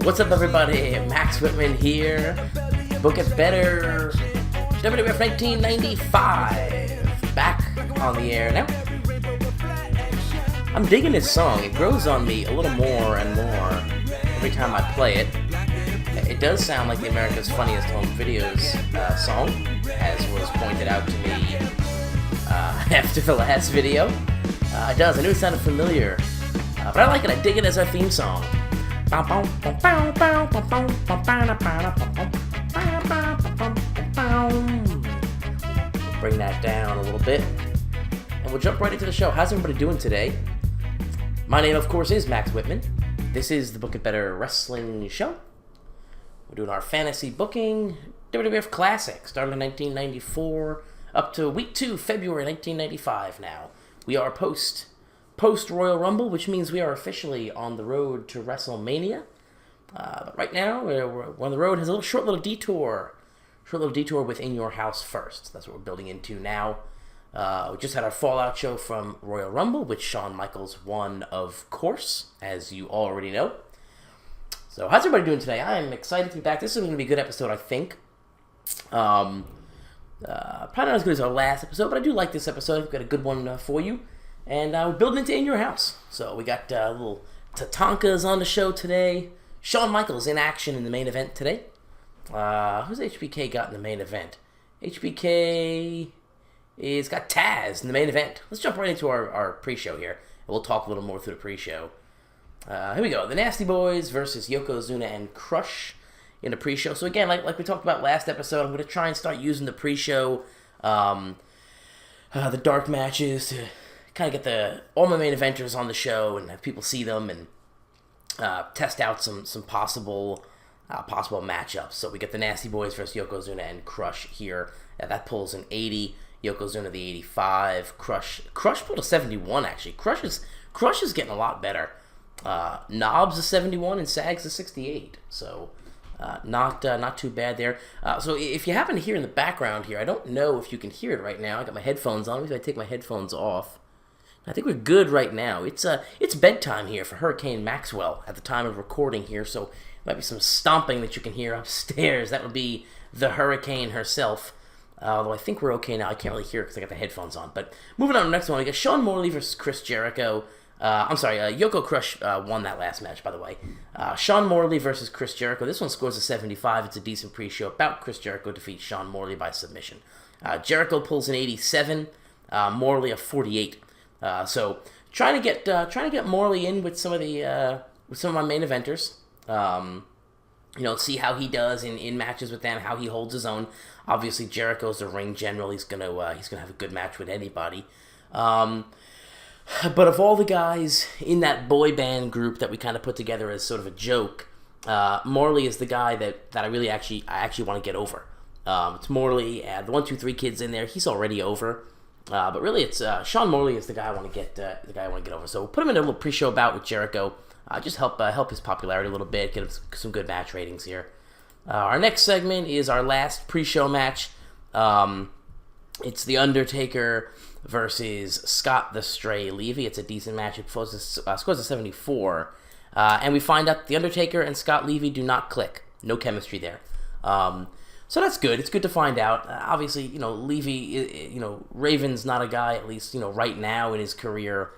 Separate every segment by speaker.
Speaker 1: What's up, everybody? Max Whitman here. Book It Better. WWF 1995. Back on the air now. I'm digging this song. It grows on me a little more and more every time I play it. It does sound like the America's Funniest Home Videos song, as was pointed out to me after the last video. It does. I knew it sounded familiar. But I like it. I dig it as our theme song. Bring that down a little bit. And we'll jump right into the show. How's everybody doing today? My name, of course, is Max Whitman. This is the Book It Better Wrestling Show. We're doing our fantasy booking. WWF Classic. Started in 1994. Up to week 2, February 1995 now. We are post Royal Rumble, which means we are officially on the road to WrestleMania. But right now, we're on the road. Has a short little detour within your house first. That's what we're building into now. We just had our Fallout show from Royal Rumble, which Shawn Michaels won, of course, as you already know. So how's everybody doing today? I'm excited to be back. This is going to be a good episode, I think. Probably not as good as our last episode, but I do like this episode. We've got a good one for you. And we're building into In Your House. So we got little Tatankas on the show today. Shawn Michaels in action in the main event today. Who's HBK got in the main event? HBK is got Taz in the main event. Let's jump right into our pre-show here. And we'll talk a little more through the pre-show. Here we go. The Nasty Boys versus Yokozuna and Crush in the pre-show. So again, like we talked about last episode, I'm going to try and start using the pre-show, the dark matches to kind of get all my main eventers on the show and have people see them and test out some possible matchups. So we get the Nasty Boys versus Yokozuna and Crush here. That pulls an 80. Yokozuna the 85. Crush pulled a 71 actually. Crush is getting a lot better. Knobs a 71 and Sags a 68. So not too bad there. So if you happen to hear in the background here, I don't know if you can hear it right now. I got my headphones on. Maybe I take my headphones off. I think we're good right now. It's bedtime here for Hurricane Maxwell at the time of recording here, so there might be some stomping that you can hear upstairs. That would be the Hurricane herself. Although I think we're okay now. I can't really hear it because I got the headphones on. But moving on to the next one, we got Shawn Morley versus Chris Jericho. Yoko Crush won that last match, by the way. Shawn Morley versus Chris Jericho. This one scores a 75. It's a decent pre-show. About Chris Jericho defeats Shawn Morley by submission. Jericho pulls an 87. Morley a 48. So trying to get Morley in with some of my main eventers. See how he does in matches with them, how he holds his own. Obviously, Jericho's the ring general. He's gonna have a good match with anybody. But of all the guys in that boy band group that we kind of put together as sort of a joke, Morley is the guy that I actually want to get over. It's Morley, the 1, 2, 3 kids in there. He's already over. But really, it's Shawn Morley is the guy I want to get. Over. So we'll put him in a little pre-show bout with Jericho. Just help his popularity a little bit. Get him some good match ratings here. Our next segment is our last pre-show match. It's the Undertaker versus Scott the Stray Levy. It's a decent match. It scores a 74, and we find out the Undertaker and Scott Levy do not click. No chemistry there. So that's good. It's good to find out. Obviously, Levy, Raven's not a guy, at least, right now in his career,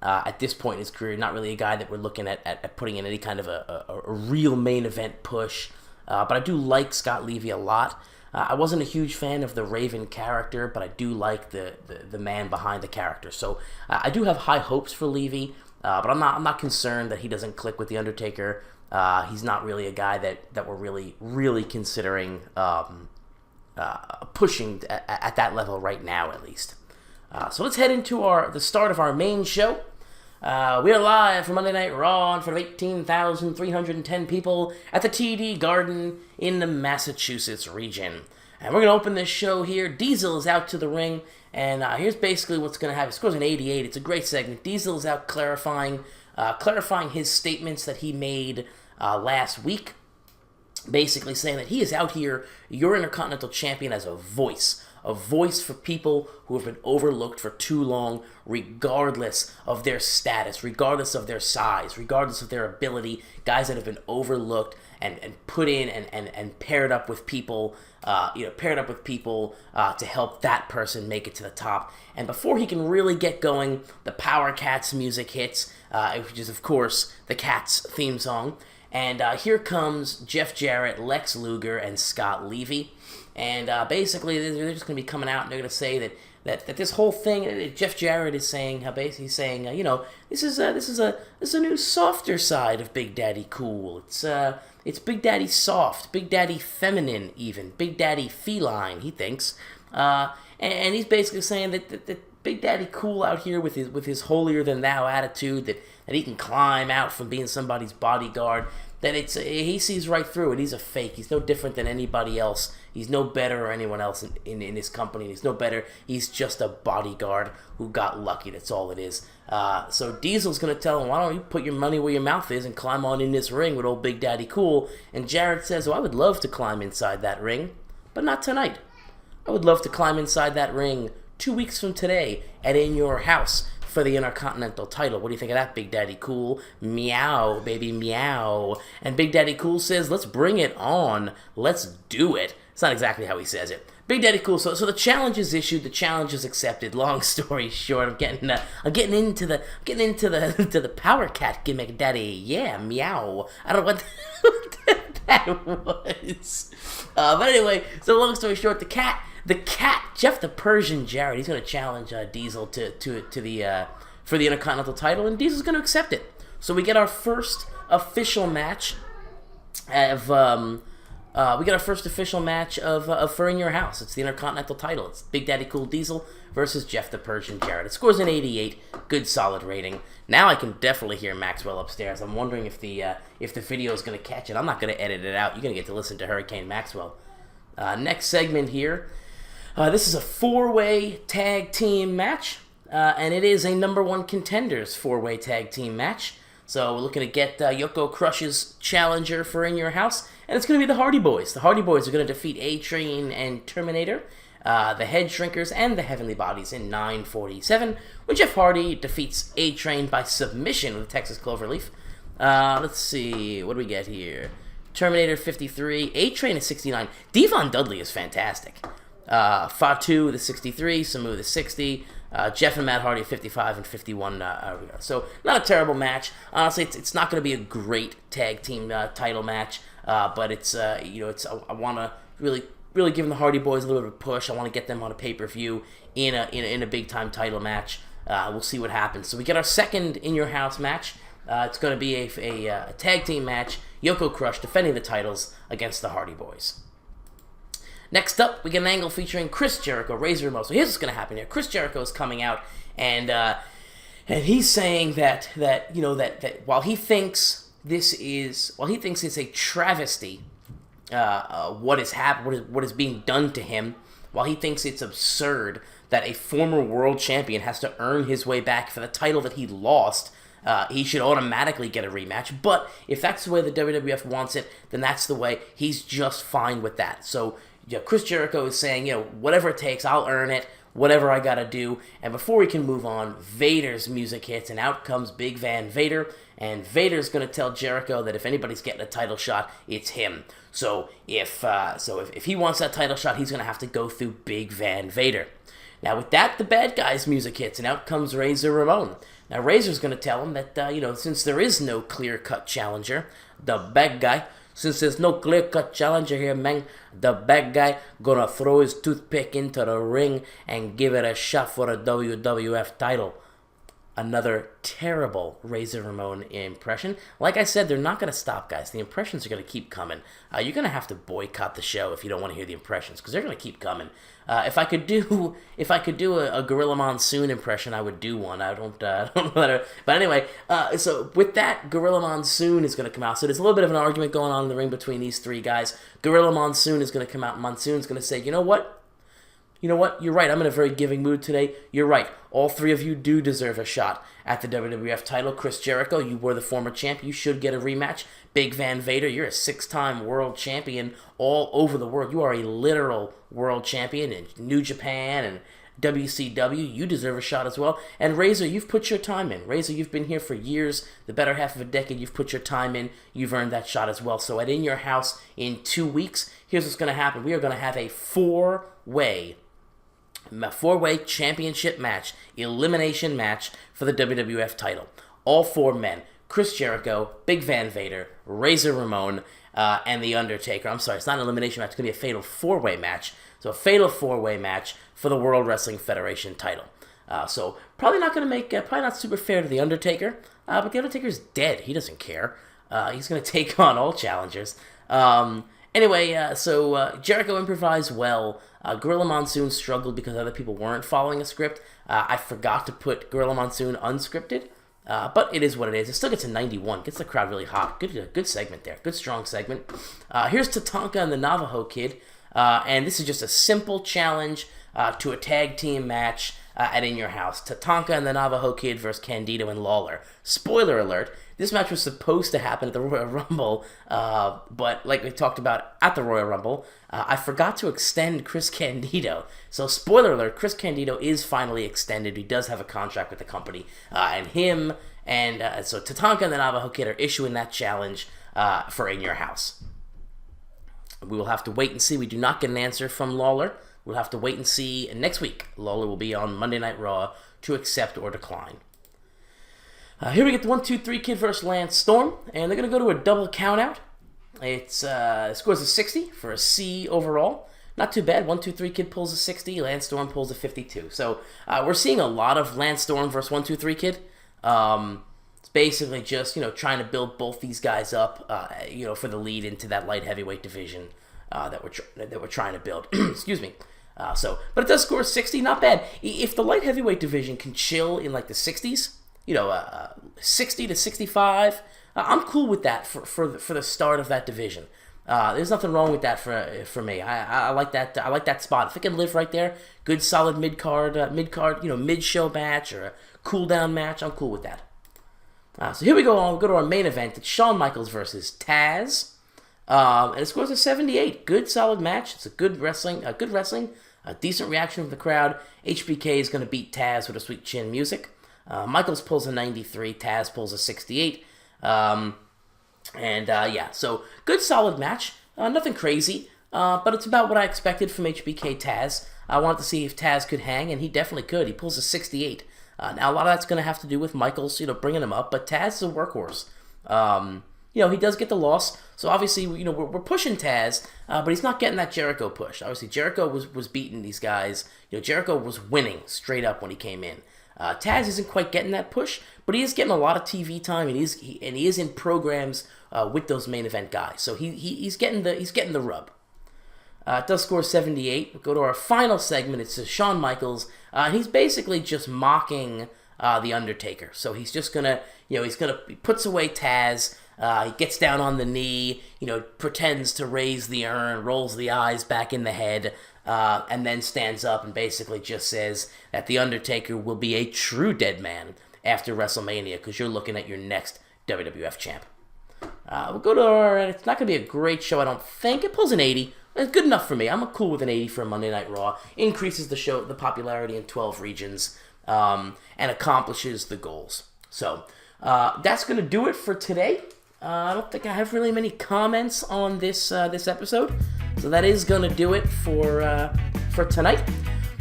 Speaker 1: at this point in his career, not really a guy that we're looking at putting in any kind of a real main event push. But I do like Scott Levy a lot. I wasn't a huge fan of the Raven character, but I do like the man behind the character. So I do have high hopes for Levy, but I'm not concerned that he doesn't click with the Undertaker. He's not really a guy that we're really considering pushing at that level right now, at least. So let's head into the start of our main show. We are live from Monday Night Raw in front of 18,310 people at the TD Garden in the Massachusetts region. And we're going to open this show here. Diesel is out to the ring, and here's basically what's going to happen. It scores an 88. It's a great segment. Diesel is out clarifying his statements that he made last week, basically saying that he is out here, your Intercontinental Champion, as a voice a voice for people who have been overlooked for too long, regardless of their status, regardless of their size, regardless of their ability, guys that have been overlooked and put in and paired up with people, to help that person make it to the top. And before he can really get going, the Power Cats music hits, which is, of course, the Cats theme song. And here comes Jeff Jarrett, Lex Luger, and Scott Levy. And basically, they're just going to be coming out and they're going to say that this whole thing, Jeff Jarrett is saying, basically saying, this is a new softer side of Big Daddy Cool. It's Big Daddy soft, Big Daddy feminine, even Big Daddy feline. He thinks, and he's basically saying that Big Daddy Cool out here with his holier than thou attitude, that he can climb out from being somebody's bodyguard. That he sees right through it. He's a fake. He's no different than anybody else. He's no better or anyone else in his company. He's no better. He's just a bodyguard who got lucky. That's all it is. So Diesel's going to tell him, why don't you put your money where your mouth is and climb on in this ring with old Big Daddy Cool. And Jarrett says, I would love to climb inside that ring, but not tonight. I would love to climb inside that ring 2 weeks from today and in your house for the Intercontinental title. What do you think of that, Big Daddy Cool? Meow, baby, meow. And Big Daddy Cool says, let's bring it on. Let's do it. It's not exactly how he says it. Big Daddy Cool. So the challenge is issued. The challenge is accepted. Long story short, I'm getting into the Power Cat gimmick, Daddy. Yeah, meow. I don't know what that was. But anyway, so long story short, the cat, Jeff the Persian Jarrett, he's going to challenge Diesel to the for the Intercontinental title, and Diesel's going to accept it. So we get our first official match of For In Your House. It's the Intercontinental title. It's Big Daddy Cool Diesel versus Jeff the Persian Jarrett. It scores an 88. Good solid rating. Now I can definitely hear Maxwell upstairs. I'm wondering if the video is going to catch it. I'm not going to edit it out. You're going to get to listen to Hurricane Maxwell. Next segment here. This is a 4-way tag team match, and it is a number 1 contenders 4-way tag team match. So we're looking to get Yoko Crush's challenger for In Your House, and it's going to be the Hardy Boys. The Hardy Boys are going to defeat A-Train and Terminator, the Head Shrinkers, and the Heavenly Bodies in 9:47, when Jeff Hardy defeats A-Train by submission with Texas Cloverleaf. Let's see, what do we get here? Terminator 53, A-Train is 69. Devon Dudley is fantastic. Fatu the 63, Samu the 60, Jeff and Matt Hardy 55 and 51. So not a terrible match. Honestly, it's not going to be a great tag team title match, but it's I want to really give the Hardy Boys a little bit of a push. I want to get them on a pay-per-view in a big time title match. We'll see what happens. So we get our second In Your House match. It's going to be a tag team match. Yoko Crush defending the titles against the Hardy Boys. Next up, we get an angle featuring Chris Jericho, Razor Ramon. So here's what's going to happen here. Chris Jericho is coming out, and he's saying that while he thinks it's a travesty, what is being done to him, while he thinks it's absurd that a former world champion has to earn his way back for the title that he lost, he should automatically get a rematch. But if that's the way the WWF wants it, then that's the way. He's just fine with that. So Chris Jericho is saying, whatever it takes, I'll earn it, whatever I gotta do. And before we can move on, Vader's music hits, and out comes Big Van Vader. And Vader's gonna tell Jericho that if anybody's getting a title shot, it's him. So if he wants that title shot, he's gonna have to go through Big Van Vader. Now with that, the bad guy's music hits, and out comes Razor Ramon. Now Razor's gonna tell him that since there is no clear-cut challenger, the bad guy. Since there's no clear-cut challenger here, man, the bad guy gonna throw his toothpick into the ring and give it a shot for the WWF title. Another terrible Razor Ramon impression. Like I said, they're not going to stop, guys. The impressions are going to keep coming. You're going to have to boycott the show if you don't want to hear the impressions, because they're going to keep coming. If I could do a Gorilla Monsoon impression, I would do one. I don't know how to, but anyway. So with that, Gorilla Monsoon is going to come out. So there's a little bit of an argument going on in the ring between these three guys. Gorilla Monsoon is going to come out. Monsoon's going to say, you know what? you know what? You're right. I'm in a very giving mood today. You're right. All three of you do deserve a shot at the WWF title. Chris Jericho, you were the former champ. You should get a rematch. Big Van Vader, you're a 6-time world champion all over the world. You are a literal world champion in New Japan and WCW. You deserve a shot as well. And Razor, you've put your time in. Razor, you've been here for years, the better half of a decade. You've put your time in. You've earned that shot as well. So at In Your House in 2 weeks, here's what's going to happen. We are going to have a four-way championship match, elimination match for the WWF title. All 4 men. Chris Jericho, Big Van Vader, Razor Ramon, and The Undertaker. I'm sorry, it's not an elimination match. It's going to be a fatal 4-way match. So a fatal 4-way match for the World Wrestling Federation title. So probably not going to make, probably not super fair to The Undertaker. But The Undertaker's dead. He doesn't care. He's going to take on all challengers. Anyway, so Jericho improvised well. Gorilla Monsoon struggled because other people weren't following a script. I forgot to put Gorilla Monsoon unscripted. But it is what it is. It still gets a 91. Gets the crowd really hot. Good segment there. Good, strong segment. Here's Tatanka and the Navajo Kid. And this is just a simple challenge to a tag team match at In Your House. Tatanka and the Navajo Kid versus Candido and Lawler. Spoiler alert, this match was supposed to happen at the Royal Rumble, but like we talked about at the Royal Rumble, I forgot to extend Chris Candido. So spoiler alert, Chris Candido is finally extended. He does have a contract with the company. So Tatanka and the Navajo Kid are issuing that challenge for In Your House. We will have to wait and see. We do not get an answer from Lawler. We'll have to wait and see. And next week, Lawler will be on Monday Night Raw to accept or decline. Here we get the 1-2-3 Kid versus Lance Storm, and they're going to go to a double countout. It scores a 60 for a C overall. Not too bad. 1-2-3 Kid pulls a 60. Lance Storm pulls a 52. So we're seeing a lot of Lance Storm versus 1-2-3 Kid. It's basically just trying to build both these guys up, for the lead into that light heavyweight division that we're trying to build. Excuse me. But it does score 60. Not bad. If the light heavyweight division can chill in like the 60s. 60 to 65. I'm cool with that for the start of that division. There's nothing wrong with that for me. I like that. I like that spot. If it can live right there, good solid mid card, mid show match or a cool down match. I'm cool with that. So here we go. We'll go to our main event. It's Shawn Michaels versus Taz, and it scores a 78. Good solid match. It's a good wrestling. A decent reaction from the crowd. HBK is going to beat Taz with a sweet chin music. Michaels pulls a 93, Taz pulls a 68, so good solid match, nothing crazy, but it's about what I expected from HBK Taz. I wanted to see if Taz could hang, and he definitely could. He pulls a 68. Now a lot of that's going to have to do with Michaels, bringing him up, but Taz is a workhorse. He does get the loss, so obviously, we're pushing Taz, but he's not getting that Jericho push. Obviously, Jericho was beating these guys. Jericho was winning straight up when he came in. Taz isn't quite getting that push, but he is getting a lot of TV time, and he is in programs with those main event guys. So he's getting the rub. It does score 78. We'll go to our final segment. It's Shawn Michaels. He's basically just mocking the Undertaker. So he's just gonna, he puts away Taz. He gets down on the knee, pretends to raise the urn, rolls the eyes back in the head, and then stands up and basically just says that The Undertaker will be a true dead man after WrestleMania because you're looking at your next WWF champ. We'll go to it's not going to be a great show, I don't think. It pulls an 80. It's good enough for me. I'm cool with an 80 for a Monday Night Raw. Increases the popularity in 12 regions, and accomplishes the goals. So, that's going to do it for today. I don't think I have really many comments on this episode, so that is going to do it for tonight.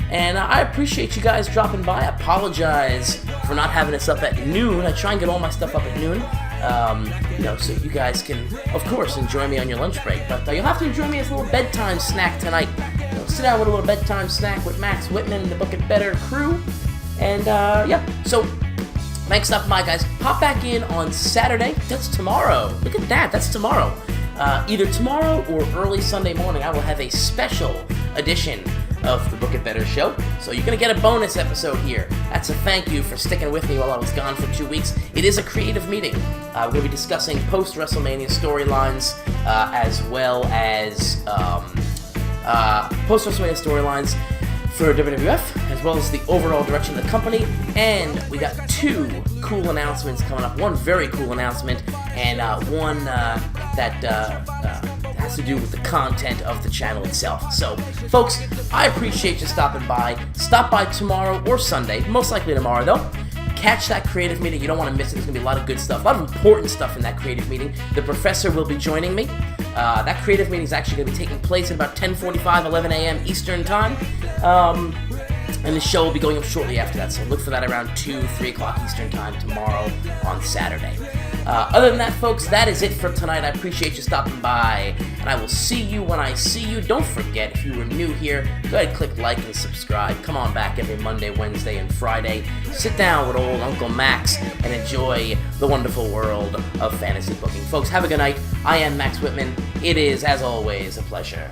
Speaker 1: And I appreciate you guys dropping by. I apologize for not having us up at noon. I try and get all my stuff up at noon, so you guys can, of course, enjoy me on your lunch break. But you'll have to enjoy me as a little bedtime snack tonight. Sit down with a little bedtime snack with Max Whitman and the Book It Better crew. And, so thanks for stopping by, guys. Pop back in on Saturday. That's tomorrow. Look at that. That's tomorrow. Either tomorrow or early Sunday morning, I will have a special edition of the Book It Better show. So you're going to get a bonus episode here. That's a thank you for sticking with me while I was gone for 2 weeks. It is a creative meeting. We're going to be discussing post-WrestleMania storylines, as well as post-WrestleMania storylines for WWF, as well as the overall direction of the company. And we got two cool announcements coming up. One very cool announcement, and one that has to do with the content of the channel itself. So, folks, I appreciate you stopping by. Stop by tomorrow or Sunday, most likely tomorrow though. Catch that creative meeting. You don't want to miss it. There's going to be a lot of good stuff, a lot of important stuff in that creative meeting. The professor will be joining me. That creative meeting is actually going to be taking place at about 10:45, 11 a.m. Eastern Time. And the show will be going up shortly after that, so look for that around 2, 3 o'clock Eastern Time tomorrow on Saturday. Other than that, folks, that is it for tonight. I appreciate you stopping by, and I will see you when I see you. Don't forget, if you were new here, go ahead and click like and subscribe. Come on back every Monday, Wednesday, and Friday. Sit down with old Uncle Max and enjoy the wonderful world of fantasy booking. Folks, have a good night. I am Max Whitman. It is, as always, a pleasure.